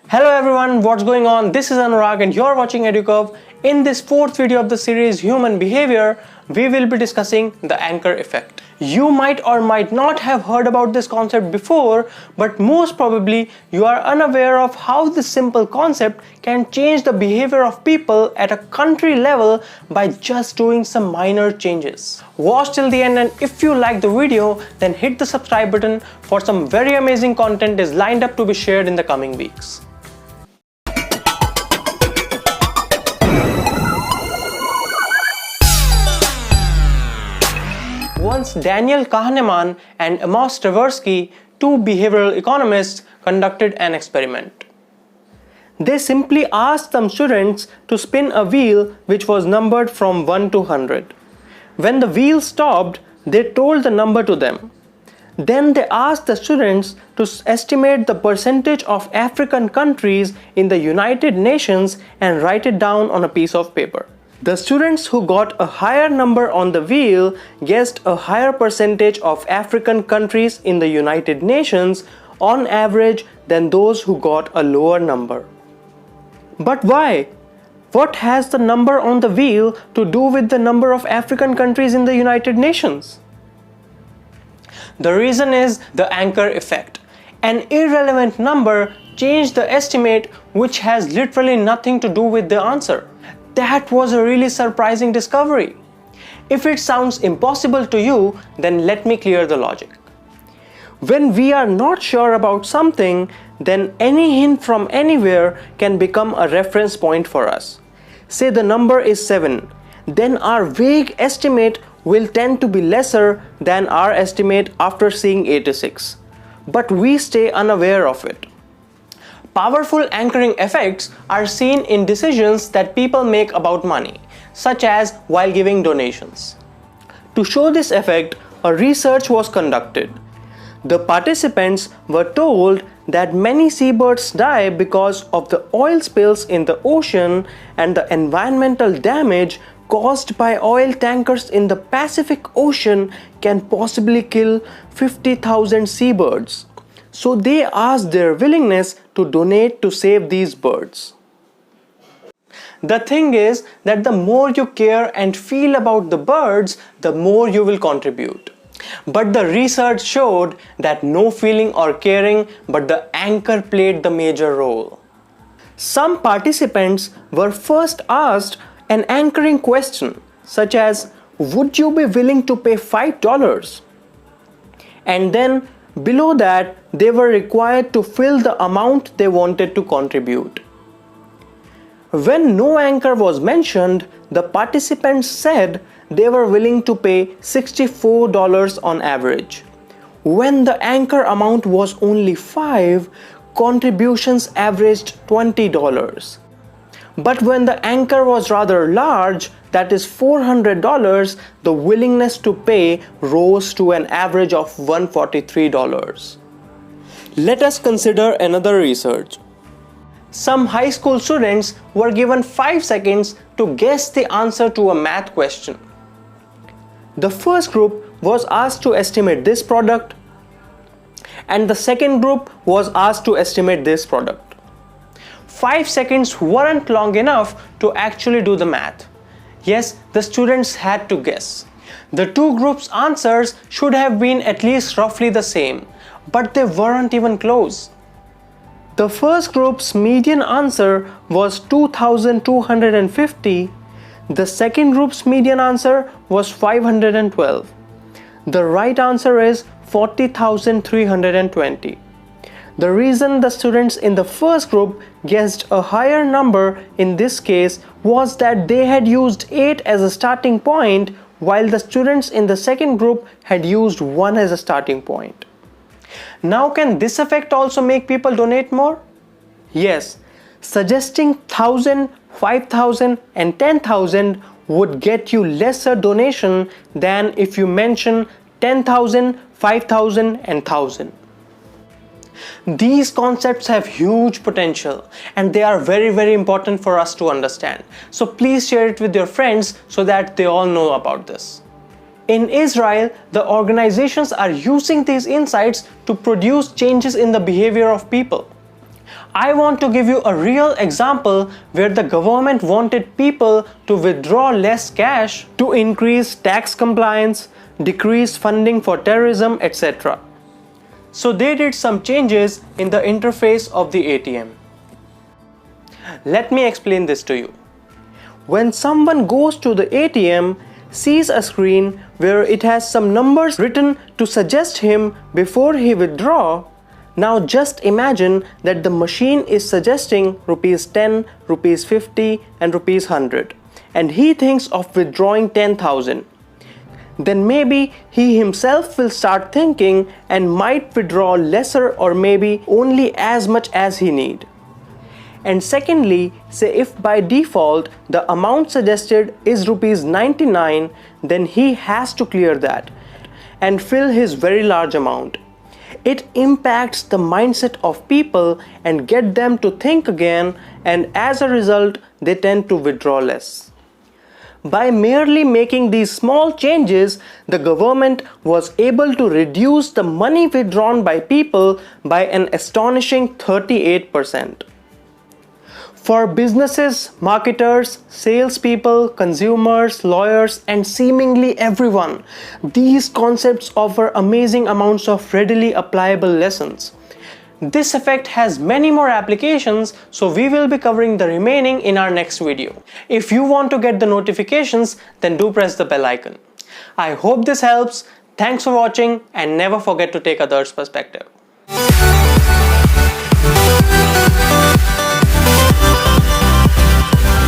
Hello everyone, what's going on? This is Anurag and you're watching Educurve. In this fourth video of the series Human Behavior, we will be discussing the anchor effect. You might or might not have heard about this concept before, but most probably you are unaware of how this simple concept can change the behavior of people at a country level by just doing some minor changes. Watch till the end, and if you like the video, then hit the subscribe button for some very amazing content is lined up to be shared in the coming weeks. Once Daniel Kahneman and Amos Tversky, two behavioral economists, conducted an experiment. They simply asked some students to spin a wheel which was numbered from 1 to 100. When the wheel stopped, they told the number to them. Then they asked the students to estimate the percentage of African countries in the United Nations and write it down on a piece of paper. The students who got a higher number on the wheel guessed a higher percentage of African countries in the United Nations on average than those who got a lower number. But why? What has the number on the wheel to do with the number of African countries in the United Nations? The reason is the anchor effect. An irrelevant number changed the estimate, which has literally nothing to do with the answer. That was a really surprising discovery. If it sounds impossible to you, then let me clear the logic. When we are not sure about something, then any hint from anywhere can become a reference point for us. Say the number is 7, then our vague estimate will tend to be lesser than our estimate after seeing 86. But we stay unaware of it. Powerful anchoring effects are seen in decisions that people make about money, such as while giving donations. To show this effect, a research was conducted. The participants were told that many seabirds die because of the oil spills in the ocean and the environmental damage caused by oil tankers in the Pacific Ocean can possibly kill 50,000 seabirds. So they asked their willingness to donate to save these birds. The thing is that the more you care and feel about the birds, the more you will contribute. But the research showed that no feeling or caring, but the anchor played the major role. Some participants were first asked an anchoring question, such as, "Would you be willing to pay $5? And then below that, they were required to fill the amount they wanted to contribute. When no anchor was mentioned, the participants said they were willing to pay $64 on average. When the anchor amount was only 5, contributions averaged $20. But when the anchor was rather large, that is $400, the willingness to pay rose to an average of $143. Let us consider another research. Some high school students were given 5 seconds to guess the answer to a math question. The first group was asked to estimate this product, and the second group was asked to estimate this product. 5 seconds weren't long enough to actually do the math. Yes, the students had to guess. The two groups' answers should have been at least roughly the same, but they weren't even close. The first group's median answer was 2,250. The second group's median answer was 512. The right answer is 40,320. The reason the students in the first group guessed a higher number in this case was that they had used 8 as a starting point, while the students in the second group had used 1 as a starting point. Now, can this effect also make people donate more? Yes, suggesting 1,000, 5,000 and 10,000 would get you lesser donation than if you mention 10,000, 5,000 and 1,000. These concepts have huge potential and they are very important for us to understand. So please share it with your friends so that they all know about this. In Israel, the organizations are using these insights to produce changes in the behavior of people. I want to give you a real example where the government wanted people to withdraw less cash to increase tax compliance, decrease funding for terrorism, etc. So they did some changes in the interface of the ATM. Let me explain this to you. When someone goes to the ATM, sees a screen where it has some numbers written to suggest him before he withdraw, now just imagine that the machine is suggesting rupees 10, rupees 50 and rupees 100 and he thinks of withdrawing 10,000. Then maybe he himself will start thinking and might withdraw lesser or maybe only as much as he need. And secondly, say if by default the amount suggested is rupees 99, then he has to clear that and fill his very large amount. It impacts the mindset of people and get them to think again, and as a result they tend to withdraw less. By merely making these small changes, the government was able to reduce the money withdrawn by people by an astonishing 38%. For businesses, marketers, salespeople, consumers, lawyers, and seemingly everyone, these concepts offer amazing amounts of readily applicable lessons. This effect has many more applications, so we will be covering the remaining in our next video. If you want to get the notifications, then do press the bell icon. I hope this helps. Thanks for watching and never forget to take others' perspective.